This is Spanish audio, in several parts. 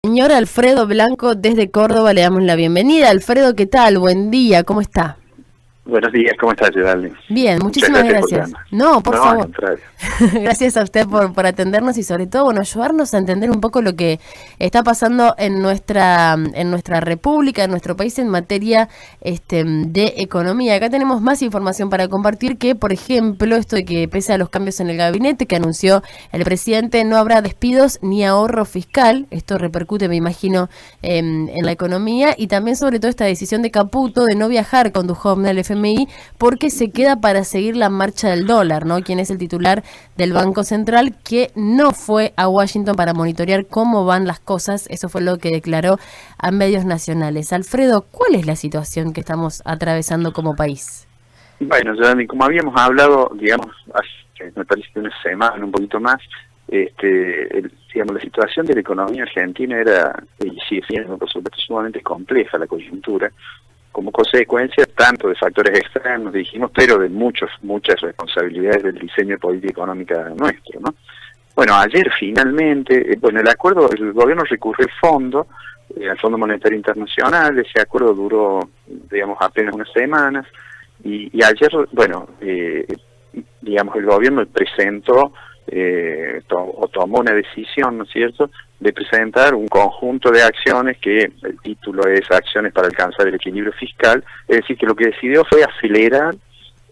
Señor Alfredo Blanco desde Córdoba, le damos la bienvenida. Alfredo, ¿qué tal? Buen día, ¿cómo está? Buenos días, ¿cómo estás, Geraldine? Bien, muchísimas gracias. No, por No, al favor. contrario. Gracias a usted por atendernos y sobre todo, bueno, ayudarnos a entender un poco lo que está pasando en nuestra república, en nuestro país en materia de economía. Acá tenemos más información para compartir que, por ejemplo, esto de que pese a los cambios en el gabinete que anunció el presidente, no habrá despidos ni ahorro fiscal. Esto repercute, me imagino, en la economía y también sobre todo esta decisión de Caputo de no viajar con Duhovne al FMI porque se queda para seguir la marcha del dólar, ¿no? Quien es el titular del Banco Central, que no fue a Washington para monitorear cómo van las cosas. Eso fue lo que declaró a medios nacionales. Alfredo, ¿cuál es la situación que estamos atravesando como país? Bueno, Geraldine, como habíamos hablado, digamos, hace, me parece que una semana, un poquito más, digamos, la situación de la economía argentina era, y sigue siendo, por supuesto, sumamente compleja la coyuntura, como consecuencia tanto de factores externos, dijimos, pero de muchas responsabilidades del diseño de política económica nuestro, ¿no? Bueno, ayer finalmente, el acuerdo, el gobierno recurrió al Fondo Monetario Internacional. Ese acuerdo duró, digamos, apenas unas semanas, y ayer, digamos, el gobierno presentó, tomó una decisión, ¿no es cierto?, de presentar un conjunto de acciones que el título es Acciones para alcanzar el equilibrio fiscal. Es decir, que lo que decidió fue acelerar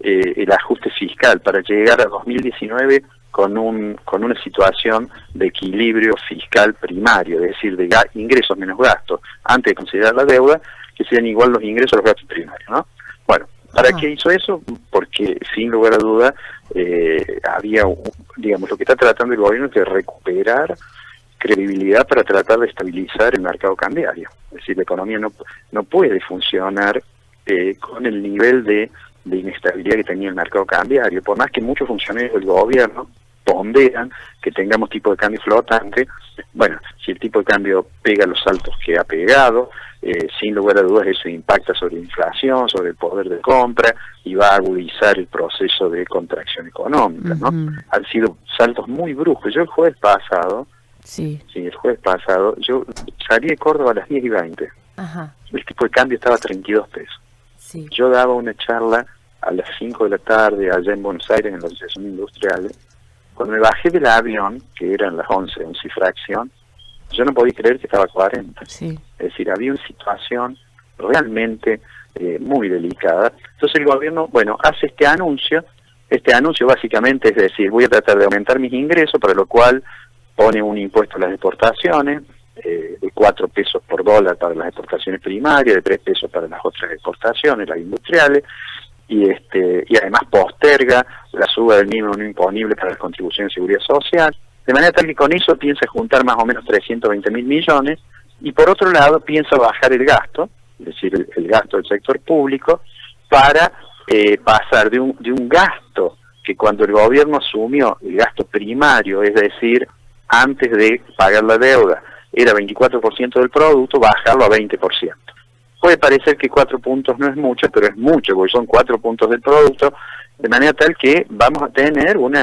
el ajuste fiscal para llegar a 2019 con una situación de equilibrio fiscal primario, es decir, de ingresos menos gastos, antes de considerar la deuda, que sean igual los ingresos a los gastos primarios, ¿no? Bueno, ¿para qué hizo eso? Porque, sin lugar a duda, había, digamos, lo que está tratando el gobierno es de recuperar credibilidad para tratar de estabilizar el mercado cambiario. Es decir, la economía no puede funcionar con el nivel de inestabilidad que tenía el mercado cambiario, por más que muchos funcionarios del gobierno ponderan que tengamos tipo de cambio flotante. Bueno, si el tipo de cambio pega los saltos que ha pegado, sin lugar a dudas eso impacta sobre la inflación, sobre el poder de compra y va a agudizar el proceso de contracción económica, ¿no? Han sido saltos muy bruscos. Yo el jueves pasado, yo salí de Córdoba a las 10:20. Ajá. El tipo de cambio estaba a 32 pesos. Sí. Yo daba una charla a las 5 de la tarde allá en Buenos Aires, en la Asociación Industrial. Cuando me bajé del avión, que eran las 11 y fracción, yo no podía creer que estaba a 40. Sí. Es decir, había una situación realmente muy delicada. Entonces el gobierno, hace este anuncio básicamente es decir, voy a tratar de aumentar mis ingresos, para lo cual pone un impuesto a las exportaciones, de 4 pesos por dólar para las exportaciones primarias, de 3 pesos para las otras exportaciones, las industriales, y además posterga la suba del mínimo no imponible para las contribuciones de seguridad social, de manera tal que con eso piensa juntar más o menos 320.000 millones, y por otro lado piensa bajar el gasto, es decir, el gasto del sector público, para pasar de un gasto que cuando el gobierno asumió el gasto primario, es decir, antes de pagar la deuda, era 24% del producto, bajarlo a 20%. Puede parecer que 4 puntos no es mucho, pero es mucho, porque son 4 puntos del producto, de manera tal que vamos a tener un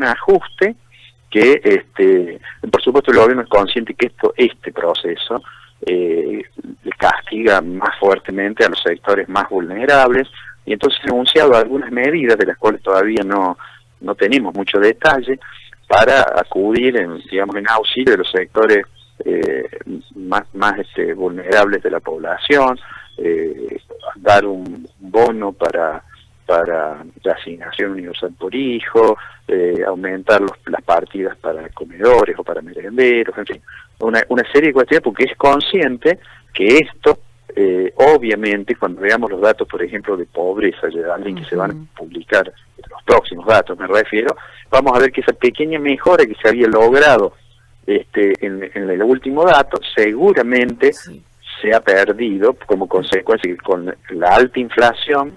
ajuste que, por supuesto, el gobierno es consciente que este proceso le castiga más fuertemente a los sectores más vulnerables, y entonces ha anunciado algunas medidas de las cuales todavía no tenemos mucho detalle, para acudir en auxilio de los sectores más vulnerables de la población, dar un bono para la asignación universal por hijo, aumentar las partidas para comedores o para merenderos, en fin, una serie de cuestiones, porque es consciente que esto, obviamente, cuando veamos los datos, por ejemplo, de pobreza, que se van a publicar, los próximos datos me refiero, vamos a ver que esa pequeña mejora que se había logrado en el último dato, seguramente se ha perdido como consecuencia que con la alta inflación,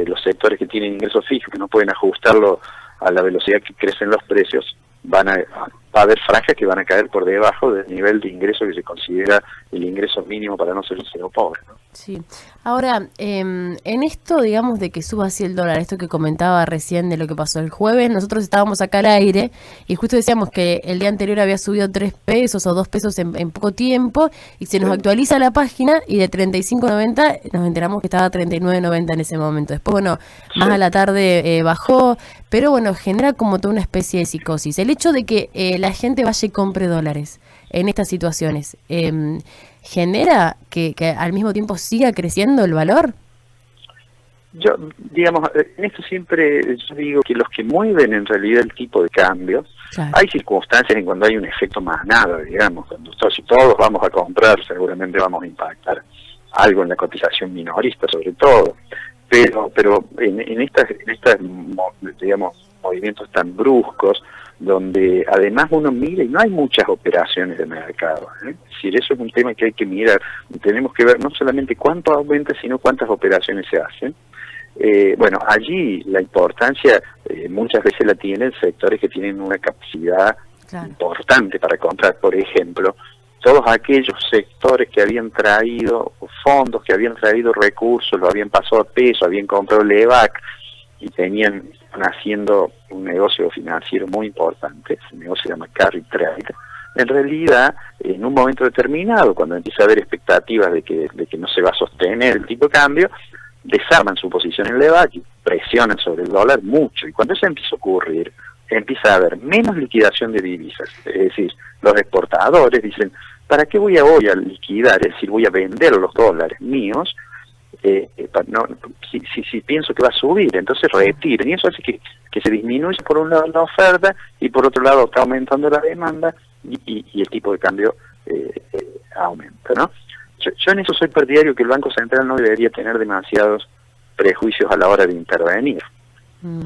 los sectores que tienen ingresos fijos, que no pueden ajustarlo a la velocidad que crecen los precios, va a haber franjas que van a caer por debajo del nivel de ingreso que se considera el ingreso mínimo para no ser un cero pobre, ¿no? Sí. Ahora, en esto, digamos, de que suba así el dólar, esto que comentaba recién de lo que pasó el jueves, nosotros estábamos acá al aire y justo decíamos que el día anterior había subido 3 pesos o 2 pesos en poco tiempo y se nos Sí, actualiza la página y de 35,90 nos enteramos que estaba 39,90 en ese momento. Después, bueno, más a sí. la tarde bajó, pero bueno, genera como toda una especie de psicosis. El hecho de que la gente vaya y compre dólares en estas situaciones, genera que al mismo tiempo siga creciendo el valor. Yo, digamos, en esto siempre yo digo que los que mueven en realidad el tipo de cambio, Claro. hay circunstancias en cuando hay un efecto manada, digamos, cuando si todos vamos a comprar, seguramente vamos a impactar algo en la cotización minorista, sobre todo, pero en estas digamos, movimientos tan bruscos, donde además uno mira y no hay muchas operaciones de mercado, ¿eh? Es decir, eso es un tema que hay que mirar, tenemos que ver no solamente cuánto aumenta, sino cuántas operaciones se hacen. Bueno, allí la importancia muchas veces la tienen sectores que tienen una capacidad Claro. importante para comprar. Por ejemplo, todos aquellos sectores que habían traído fondos, que habían traído recursos, lo habían pasado a peso, habían comprado LEVAC y estaban haciendo un negocio financiero muy importante, ese negocio se llama carry trade. En realidad, en un momento determinado, cuando empieza a haber expectativas de que no se va a sostener el tipo de cambio, desarman su posición en LEVAC y presionan sobre el dólar mucho. Y cuando eso empieza a ocurrir, empieza a haber menos liquidación de divisas. Es decir, los exportadores dicen, ¿para qué voy a liquidar? Es decir, voy a vender los dólares míos, si pienso que va a subir, entonces retiren. Y eso hace que se disminuya por un lado la oferta y por otro lado está aumentando la demanda y el tipo de cambio aumenta, ¿no? Yo en eso soy partidario que el Banco Central no debería tener demasiados prejuicios a la hora de intervenir. Mm.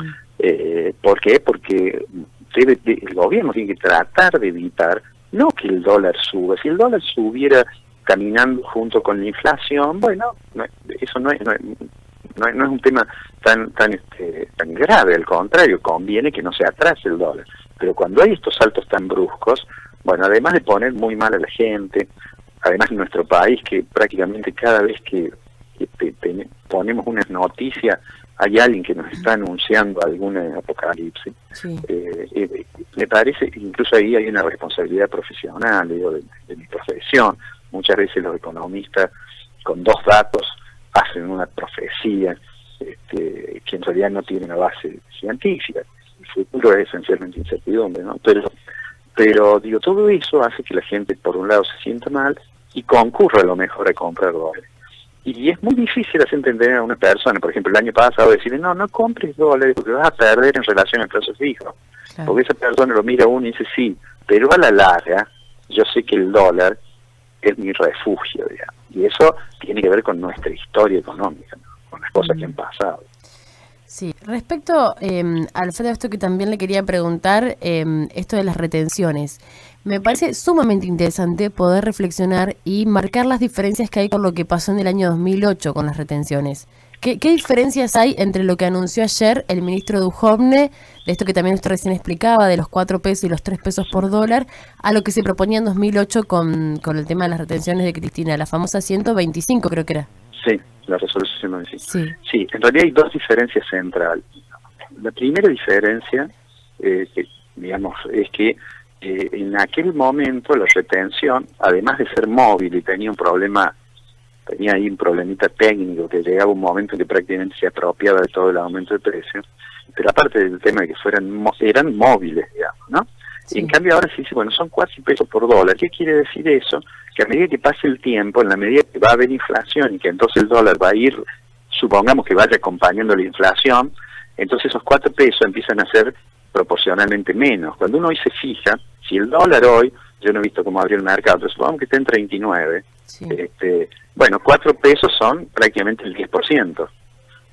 ¿Por qué? Porque el gobierno tiene que tratar de evitar, no que el dólar suba. Si el dólar subiera caminando junto con la inflación, bueno, eso no es un tema tan grave, al contrario, conviene que no se atrase el dólar. Pero cuando hay estos saltos tan bruscos, bueno, además de poner muy mal a la gente, además en nuestro país, que prácticamente cada vez que ponemos una noticia, hay alguien que nos está anunciando alguna apocalipsis. Sí. Me parece que incluso ahí hay una responsabilidad profesional, digo, de mi profesión. Muchas veces los economistas con 2 datos hacen una profecía que en realidad no tiene una base científica. El futuro es esencialmente incertidumbre, ¿no? Pero digo, todo eso hace que la gente por un lado se sienta mal y concurra a lo mejor a comprar dólares. Y es muy difícil hacer entender a una persona, por ejemplo, el año pasado, decirle, no compres dólares porque vas a perder en relación al plazo fijo. Claro. Porque esa persona lo mira a uno y dice, sí, pero a la larga yo sé que el dólar es mi refugio, digamos. Y eso tiene que ver con nuestra historia económica, ¿no? Con las cosas que han pasado. Sí, respecto, Alfredo, esto que también le quería preguntar, esto de las retenciones. Me parece sumamente interesante poder reflexionar y marcar las diferencias que hay con lo que pasó en el año 2008 con las retenciones. ¿Qué diferencias hay entre lo que anunció ayer el ministro Duhovne, de esto que también usted recién explicaba, de los 4 pesos y los 3 pesos por dólar, a lo que se proponía en 2008 con el tema de las retenciones de Cristina, la famosa 125 creo que era? Sí, la resolución 95. Sí. Sí, en realidad hay 2 diferencias centrales. La primera diferencia, digamos, es que en aquel momento la retención, además de ser móvil y tenía ahí un problemita técnico que llegaba un momento en que prácticamente se apropiaba de todo el aumento de precios, pero aparte del tema de que eran móviles, digamos, ¿no? Sí. Y en cambio ahora se dice, bueno, son 4 pesos por dólar. ¿Qué quiere decir eso? Que a medida que pase el tiempo, en la medida que va a haber inflación y que entonces el dólar va a ir, supongamos que vaya acompañando la inflación, entonces esos 4 pesos empiezan a ser proporcionalmente menos. Cuando uno hoy se fija, si el dólar hoy, yo no he visto cómo abrió el mercado, pero supongamos que está en 39, Sí. bueno, 4 pesos son prácticamente el 10%.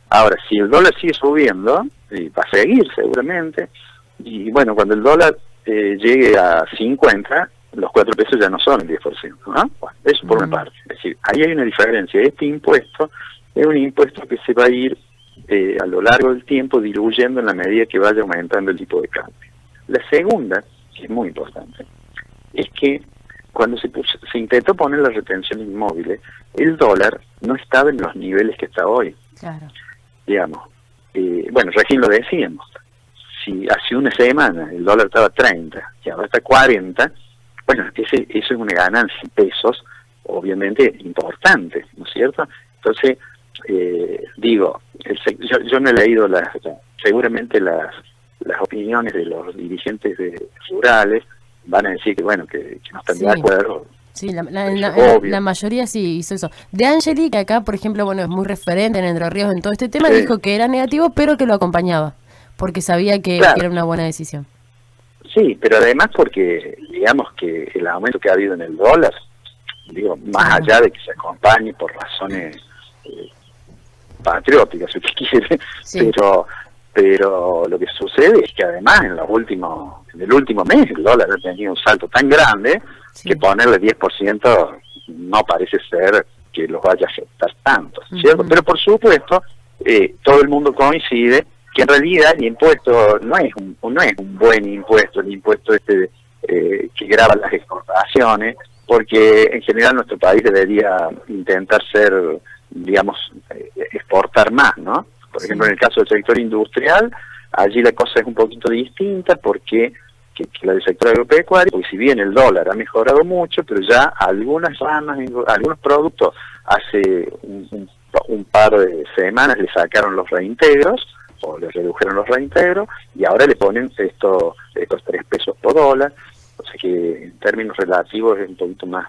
Ahora, si el dólar sigue subiendo, y va a seguir seguramente, y bueno, cuando el dólar llegue a 50, los 4 pesos ya no son el 10%, ¿no? Bueno, eso por una parte. Es decir, ahí hay una diferencia. Este impuesto es un impuesto que se va a ir a lo largo del tiempo diluyendo en la medida que vaya aumentando el tipo de cambio. La segunda, que es muy importante, es que cuando se intentó poner la retención inmóvil, el dólar no estaba en los niveles que está hoy. Claro. Digamos, bueno, recién lo decíamos, si hace una semana el dólar estaba 30 y ahora está 40, bueno, eso es una ganancia en pesos, obviamente importante, ¿no es cierto? Entonces, digo, yo no he leído seguramente las opiniones de los dirigentes rurales, van a decir que bueno, que no están de acuerdo. Sí, la mayoría sí hizo eso. De Angeli, que acá, por ejemplo, bueno, es muy referente en Entre Ríos en todo este tema, dijo que era negativo, pero que lo acompañaba, porque sabía que era una buena decisión. Sí, pero además porque, digamos que el aumento que ha habido en el dólar, digo, más allá de que se acompañe por razones patrióticas, si usted quiere, pero lo que sucede es que además en el último mes el dólar ha tenido un salto tan grande que ponerle 10% no parece ser que los vaya a afectar tanto, ¿cierto? Pero por supuesto, todo el mundo coincide que en realidad el impuesto no es un buen impuesto, el impuesto que grava las exportaciones, porque en general nuestro país debería intentar exportar más, ¿no? Por ejemplo, en el caso del sector industrial, allí la cosa es un poquito distinta porque que la del sector agropecuario, porque si bien el dólar ha mejorado mucho, pero ya algunas ramas, algunos productos, hace un par de semanas le sacaron los reintegros, o le redujeron los reintegros, y ahora le ponen estos 3 pesos por dólar, o sea que en términos relativos es un poquito más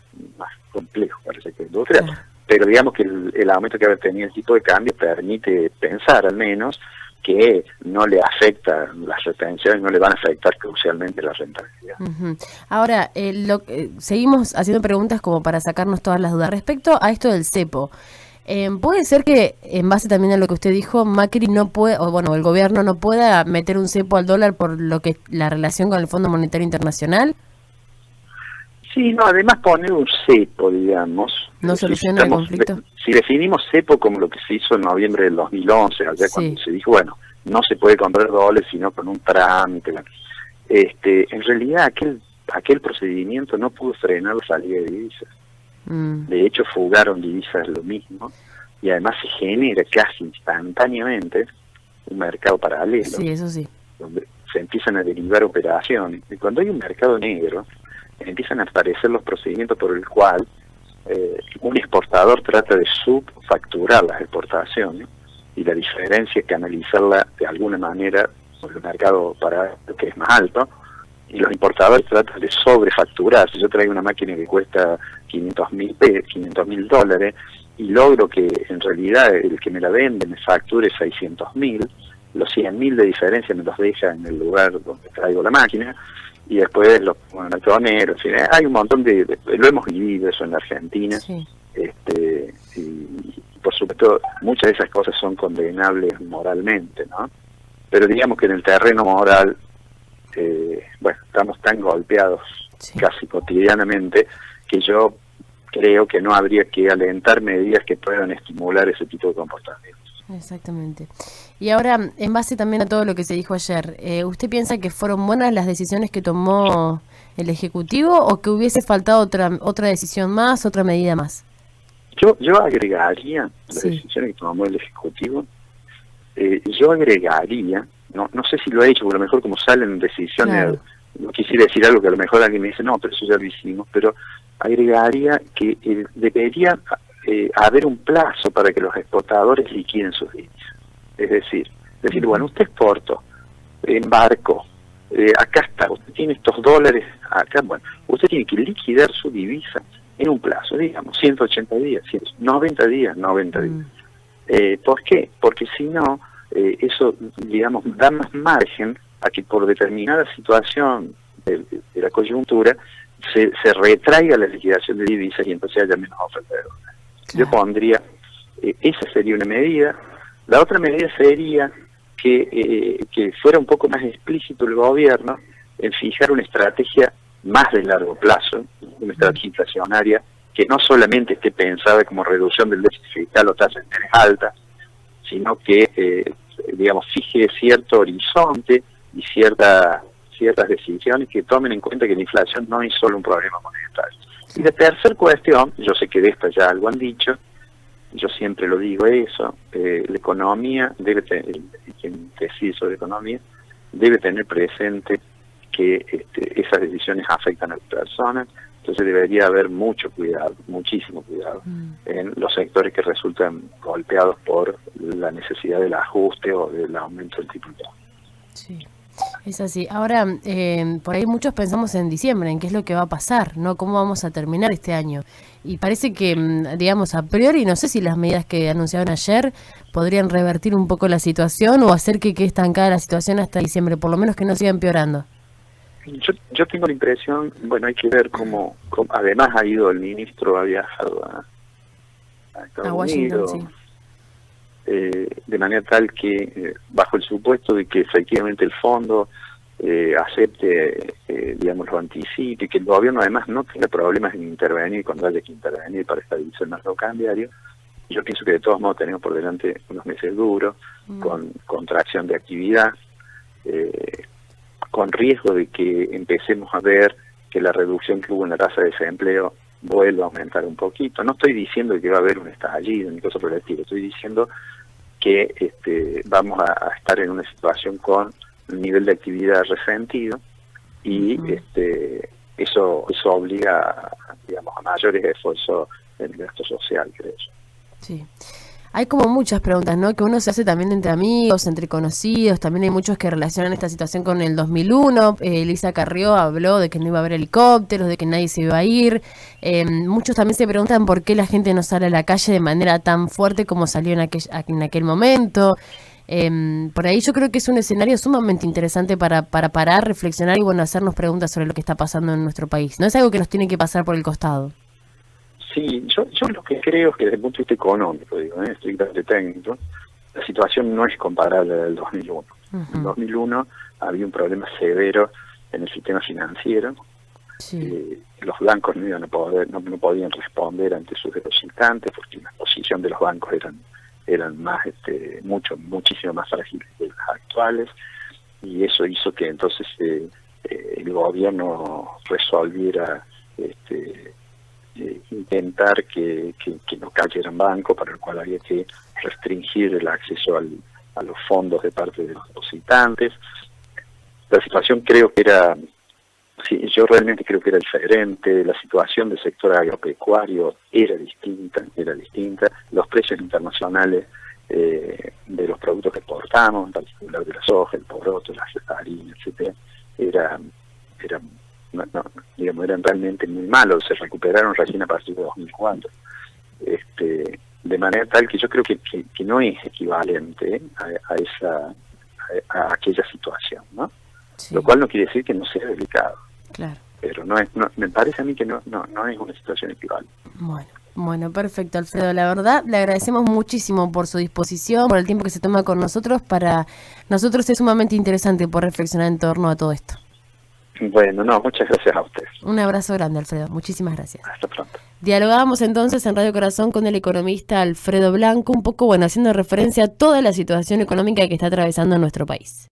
complejo para el sector industrial. Pero digamos que el aumento que ha tenido el tipo de cambio permite pensar al menos que no le afecta las retenciones, no le van a afectar crucialmente la rentabilidad. Ahora, seguimos haciendo preguntas como para sacarnos todas las dudas. Respecto a esto del cepo, ¿puede ser que, en base también a lo que usted dijo, Macri no puede, o bueno, el gobierno no pueda meter un cepo al dólar por lo que la relación con el Fondo Monetario Internacional? Sí, no, además poner un cepo, digamos... ¿No soluciona el conflicto? Si definimos cepo como lo que se hizo en noviembre del 2011, allá cuando se dijo, bueno, no se puede comprar dólares sino con un trámite. En realidad aquel procedimiento no pudo frenar la salida de divisas. De hecho, fugaron divisas lo mismo, y además se genera casi instantáneamente un mercado paralelo. Sí, eso sí. Donde se empiezan a derivar operaciones. Y cuando hay un mercado negro, empiezan a aparecer los procedimientos por el cual un exportador trata de subfacturar las exportaciones y la diferencia canalizarla de alguna manera por el mercado para lo que es más alto, y los importadores tratan de sobrefacturar. Si yo traigo una máquina que cuesta $500,000 y logro que en realidad el que me la vende me facture 600.000, los 100.000 de diferencia me los deja en el lugar donde traigo la máquina, y después los monetoneros, hay un montón lo hemos vivido eso en la Argentina, y por supuesto muchas de esas cosas son condenables moralmente, ¿no? Pero digamos que en el terreno moral, estamos tan golpeados casi cotidianamente que yo creo que no habría que alentar medidas que puedan estimular ese tipo de comportamientos. Exactamente. Y ahora, en base también a todo lo que se dijo ayer, ¿usted piensa que fueron buenas las decisiones que tomó el Ejecutivo o que hubiese faltado otra decisión más, otra medida más? Yo agregaría las decisiones que tomó el Ejecutivo, yo agregaría, no sé si lo he hecho, porque a lo mejor como salen decisiones, no quisiera decir algo que a lo mejor alguien me dice, no, pero eso ya lo hicimos, pero agregaría que debería haber un plazo para que los exportadores liquiden sus divisas. Es decir, bueno, usted exportó en barco, acá está, usted tiene estos dólares, acá, bueno, usted tiene que liquidar su divisa en un plazo, digamos, 180 días, 90 días. ¿Por qué? Porque si no, eso, digamos, da más margen a que por determinada situación de la coyuntura se retraiga la liquidación de divisas y entonces haya menos oferta de dólares. Yo pondría, esa sería una medida. La otra medida sería que fuera un poco más explícito el gobierno en fijar una estrategia más de largo plazo, una estrategia inflacionaria que no solamente esté pensada como reducción del déficit fiscal o tasa de interés alta, sino que, digamos, fije cierto horizonte y ciertas decisiones que tomen en cuenta que la inflación no es solo un problema monetario. Y la tercera cuestión, yo sé que de esta ya algo han dicho, yo siempre lo digo eso, la economía debe tener, quien decide sobre economía, debe tener presente que esas decisiones afectan a las personas, entonces debería haber mucho cuidado, muchísimo cuidado, en los sectores que resultan golpeados por la necesidad del ajuste o del aumento del tipo de cambio. Sí. Es así. Ahora, por ahí muchos pensamos en diciembre, en qué es lo que va a pasar, ¿no? ¿Cómo vamos a terminar este año? Y parece que, digamos, a priori, no sé si las medidas que anunciaron ayer podrían revertir un poco la situación o hacer que quede estancada la situación hasta diciembre, por lo menos que no siga empeorando. Yo tengo la impresión, bueno, hay que ver cómo además ha ido el ministro, ha viajado a Estados Washington, Unidos, sí. De manera tal que, bajo el supuesto de que efectivamente el fondo acepte, digamos, lo anticipe, y que el gobierno además no tenga problemas en intervenir cuando haya que intervenir para estabilizar el mercado cambiario, yo pienso que de todos modos tenemos por delante unos meses duros, con contracción de actividad, con riesgo de que empecemos a ver que la reducción que hubo en la tasa de desempleo vuelva a aumentar un poquito. No estoy diciendo que va a haber un estallido ni cosa por el estilo, estoy diciendo que vamos a estar en una situación con un nivel de actividad resentido y eso obliga, digamos, a mayores esfuerzos en el gasto social, creo yo. Sí. Hay como muchas preguntas, ¿no? Que uno se hace también entre amigos, entre conocidos. También hay muchos que relacionan esta situación con el 2001. Elisa Carrió habló de que no iba a haber helicópteros, de que nadie se iba a ir. Muchos también se preguntan por qué la gente no sale a la calle de manera tan fuerte como salió en aquel momento. Por ahí yo creo que es un escenario sumamente interesante para parar, reflexionar y bueno, hacernos preguntas sobre lo que está pasando en nuestro país. No es algo que nos tiene que pasar por el costado. Sí, yo lo que creo es que desde el punto de vista económico, digo, estrictamente técnico, la situación no es comparable al 2001. En 2001 había un problema severo en el sistema financiero. Sí. Los bancos no iban a poder, no podían responder ante sus depositantes porque la posición de los bancos eran más, muchísimo más frágiles que las actuales, y eso hizo que entonces el gobierno resolviera intentar que no cayeran bancos, para el cual había que restringir el acceso a los fondos de parte de los depositantes. La situación creo que era, sí, yo realmente creo que era diferente, la situación del sector agropecuario era distinta, los precios internacionales de los productos que exportamos, en particular de la soja, el poroto, la harina, etcétera, eran realmente muy malos, se recuperaron recién a partir de 2004. De manera tal que yo creo que no es equivalente a aquella situación, ¿no? Sí. Lo cual no quiere decir que no sea delicado. Claro. Pero me parece a mí que no es una situación equivalente. Bueno, perfecto, Alfredo. La verdad, le agradecemos muchísimo por su disposición, por el tiempo que se toma con nosotros. Para nosotros es sumamente interesante por reflexionar en torno a todo esto. Bueno, muchas gracias a ustedes. Un abrazo grande, Alfredo. Muchísimas gracias. Hasta pronto. Dialogábamos entonces en Radio Corazón con el economista Alfredo Blanco, un poco, haciendo referencia a toda la situación económica que está atravesando nuestro país.